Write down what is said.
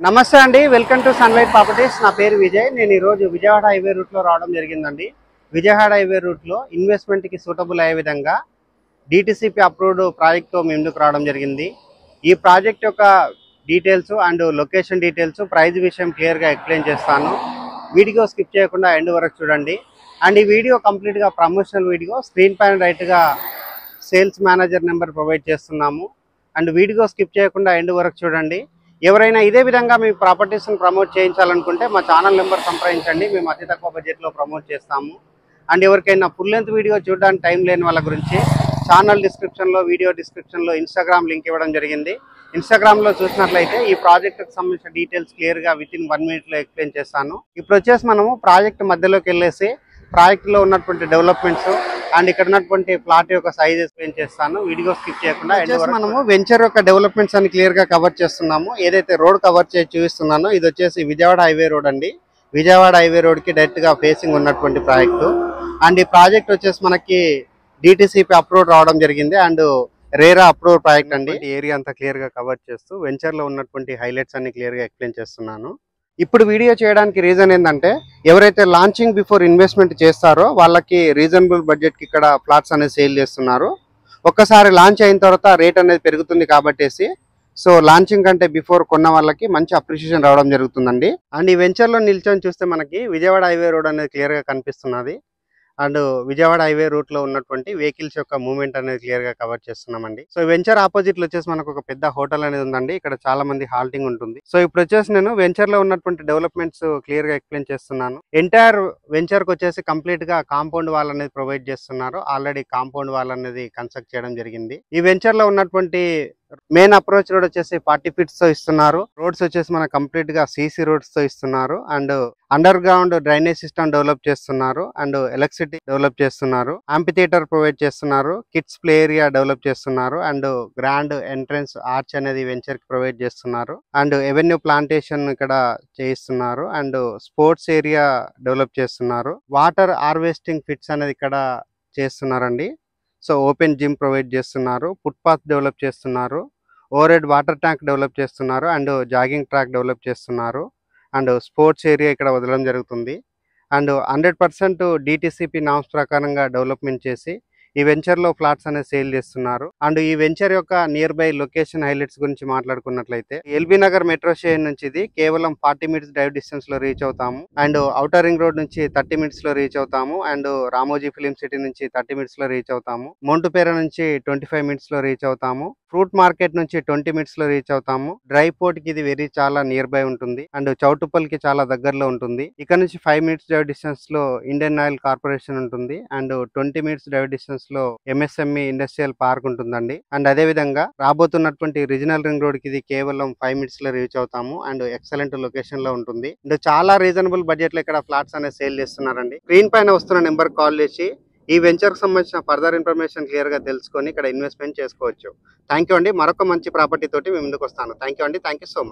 నమస్తే అండి, welcome to sunlight properties. నా పేరు విజయ్. నేను ఈరోజు విజయవాడ హైవే రూట్లో రావడం జరిగిందండి. విజయవాడ హైవే రూట్లో ఇన్వెస్ట్మెంట్కి సూటబుల్ అయ్యే విధంగా డిటిసిపి అప్రూవ్డ్ ప్రాజెక్ట్తో మేము ముందుకు రావడం జరిగింది. ఈ ప్రాజెక్ట్ యొక్క details and location details, price విషయం క్లియర్గా ఎక్స్ప్లెయిన్ చేస్తాను. వీడియో స్కిప్ చేయకుండా ఎండ్ వరకు చూడండి. అండ్ ఈ వీడియో కంప్లీట్గా ప్రమోషనల్ వీడియో. స్క్రీన్ పైన రైట్గా సేల్స్ మేనేజర్ నెంబర్ ప్రొవైడ్ చేస్తున్నాము. అండ్ వీడియో స్కిప్ చేయకుండా ఎండ్ వరకు చూడండి. ఎవరైనా ఇదే విధంగా మీ ప్రాపర్టీస్ని ప్రమోట్ చేయించాలనుకుంటే మా ఛానల్ నెంబర్ సంప్రదించండి. మేము అతి తక్కువ బడ్జెట్లో ప్రమోట్ చేస్తాము. అండ్ ఎవరికైనా ఫుల్ లెంత్ వీడియో చూడడానికి టైం లేని వాళ్ళ గురించి ఛానల్ డిస్క్రిప్షన్లో, వీడియో డిస్క్రిప్షన్లో ఇన్స్టాగ్రామ్ లింక్ ఇవ్వడం జరిగింది. ఇన్స్టాగ్రామ్లో చూసినట్లయితే ఈ ప్రాజెక్ట్కి సంబంధించిన డీటెయిల్స్ క్లియర్గా వితిన్ 1 మినిట్లో ఎక్స్ప్లెయిన్ చేస్తాను. ఇప్పుడు వచ్చేసి మనము ప్రాజెక్ట్ మధ్యలోకి వెళ్ళేసి ప్రాజెక్ట్లో ఉన్నటువంటి డెవలప్మెంట్స్ అండ్ ఇక్కడ ఉన్నటువంటి ప్లాట్ యొక్క సైజ్ ఎక్స్ప్లెయిన్ చేస్తాను. వీడియో స్కిప్ చేయకుండా మనము వెంచర్ యొక్క డెవలప్మెంట్స్ అని క్లియర్ గా కవర్ చేస్తున్నాము. ఏదైతే రోడ్ కవర్ చేసి చూపిస్తున్నానో ఇది వచ్చేసి విజయవాడ హైవే రోడ్ అండి. విజయవాడ హైవే రోడ్ కి డైరెక్ట్ గా ఫేసింగ్ ఉన్నటువంటి ప్రాజెక్టు. అండ్ ఈ ప్రాజెక్ట్ వచ్చేసి మనకి డిటిసిపి అప్రూవ్ రావడం జరిగింది అండ్ రేరా అప్రూవ్ ప్రాజెక్ట్ అండి. ఏరియా అంతా క్లియర్ గా కవర్ చేస్తూ వెంచర్ లో ఉన్నటువంటి హైలైట్స్ అన్ని క్లియర్ గా ఎక్స్ప్లెయిన్ చేస్తున్నాను. ఇప్పుడు వీడియో చేయడానికి రీజన్ ఏంటంటే ఎవరైతే లాంచింగ్ బిఫోర్ ఇన్వెస్ట్మెంట్ చేస్తారో వాళ్ళకి రీజనబుల్ బడ్జెట్కి ఇక్కడ ఫ్లాట్స్ అనేది సేల్ చేస్తున్నారు. ఒక్కసారి లాంచ్ అయిన తర్వాత రేట్ అనేది పెరుగుతుంది కాబట్టేసి సో లాంచింగ్ కంటే బిఫోర్ కొన్న వాళ్ళకి మంచి అప్రిషియేషన్ రావడం జరుగుతుందండి. అండ్ ఈ వెంచర్లో నిల్చొని చూస్తే మనకి విజయవాడ హైవే రోడ్ అనేది క్లియర్గా కనిపిస్తున్నది. అండ్ విజయవాడ హైవే రూట్ లో ఉన్నటువంటి వెహికల్స్ యొక్క మూవ్మెంట్ అనేది క్లియర్ గా కవర్ చేస్తున్నామండి. సో వెంచర్ ఆపోజిట్ లో వచ్చేసి మనకు ఒక పెద్ద హోటల్ అనేది ఉందండి. ఇక్కడ చాలా మంది హాల్టింగ్ ఉంటుంది. సో ఇప్పుడు వచ్చేసి నేను వెంచర్ లో ఉన్నటువంటి డెవలప్మెంట్స్ క్లియర్ గా ఎక్స్ప్లెయిన్ చేస్తున్నాను. ఎంటైర్ వెంచర్ కి వచ్చేసి కంప్లీట్ గా కాంపౌండ్ వాల్ అనేది ప్రొవైడ్ చేస్తున్నారు. ఆల్రెడీ కాంపౌండ్ వాల్ అనేది కన్స్ట్రక్ట్ చేయడం జరిగింది. ఈ వెంచర్ లో ఉన్నటువంటి మెయిన్ అప్రోచ్ రోడ్ వచ్చేసి 40 ఫీట్స్ తో ఇస్తున్నారు. రోడ్స్ వచ్చేసి మనకు కంప్లీట్ గా సీసీ రోడ్స్ తో ఇస్తున్నారు. And under ground drainage system develop చేస్తున్నారు. అండ్ ఎలక్ట్రిసిటీ డెవలప్ చేస్తున్నారు. యాంపి థియేటర్ ప్రొవైడ్ చేస్తున్నారు. కిడ్స్ ప్లే ఏరియా డెవలప్ చేస్తున్నారు. అండ్ గ్రాండ్ ఎంట్రన్స్ ఆర్చ్ అనేది వెంచర్ కి ప్రొవైడ్ చేస్తున్నారు. అండ్ ఎవెన్యూ ప్లాంటేషన్ ఇక్కడ చేయిస్తున్నారు. అండ్ స్పోర్ట్స్ ఏరియా డెవలప్ చేస్తున్నారు. వాటర్ హార్వెస్టింగ్ ఫిట్స్ అనేది ఇక్కడ చేస్తున్నారండి. సో ఓపెన్ జిమ్ ప్రొవైడ్ చేస్తున్నారు. ఫుట్పాత్ డెవలప్ చేస్తున్నారు. Over head water tank develop చేస్తున్నారు. అండ్ జాగింగ్ ట్రాక్ డెవలప్ చేస్తున్నారు. అండ్ స్పోర్ట్స్ ఏరియా ఇక్కడ వదలడం జరుగుతుంది. అండ్ 100% డిటిసిపి నామ్స్ ప్రకారంగా డెవలప్మెంట్ చేసి ఈ వెంచర్లో ఫ్లాట్స్ అనేది సేల్ చేస్తున్నారు. అండ్ ఈ వెంచర్ యొక్క నియర్ బై లొకేషన్ హైలైట్స్ గురించి మాట్లాడుకున్నట్లయితే ఎల్బీ నగర్ మెట్రో స్టేషన్ నుంచి ఇది కేవలం 40 మినిట్స్ డ్రైవ్ డిస్టెన్స్ లో రీచ్ అవుతాము. అండ్ ఔటర్ రింగ్ రోడ్ నుంచి 30 మినిట్స్ లో రీచ్ అవుతాము. అండ్ రామోజీ ఫిలిం సిటీ నుంచి 30 మినిట్స్ లో రీచ్ అవుతాము. మోంటుపేర నుంచి 25 మినిట్స్ లో రీచ్ అవుతాము. ఫ్రూట్ మార్కెట్ నుంచి 20 మినిట్స్ లో రీచ్ అవుతాము. డ్రై పోర్ట్ కి ఇది చాలా నియర్ బై ఉంటుంది. అండ్ చౌటుప్పల్ కి చాలా దగ్గరలో ఉంటుంది. ఇక్కడ నుంచి 5 మినిట్స్ డ్రైవ్ డిస్టెన్స్ లో ఇండియన్ ఆయిల్ కార్పొరేషన్ ఉంటుంది. అండ్ 20 మినిట్స్ డ్రైవ్ డిస్టెన్స్ లో ఎంఎస్ఎంఈ ఇండస్ట్రియల్ పార్క్ ఉంటుందండి. అండ్ అదే విధంగా రాబోతున్నటువంటి రీజనల్ రింగ్ రోడ్ కి ఇది కేవలం 5 మినిట్స్ లో రీచ్ అవుతాము. అండ్ ఎక్సలెంట్ లొకేషన్ లో ఉంటుంది. అండ్ చాలా రీజనబుల్ బడ్జెట్ లో ఇక్కడ ఫ్లాట్స్ అనేది సేల్ చేస్తున్నారండి. స్క్రీన్ పైన వస్తున్న నెంబర్ కాల్ చేసి ఈ వెంచర్ కి సంబంధించిన ఫర్దర్ ఇన్ఫర్మేషన్ క్లియర్ గా తెలుసుకొని ఇక్కడ ఇన్వెస్ట్మెంట్ చేసుకోవచ్చు. థ్యాంక్ యూ అండి. మరొక మంచి ప్రాపర్టీ తోటి మేము ముందుకు వస్తాను. థ్యాంక్ యూ అండి. Thank you so much.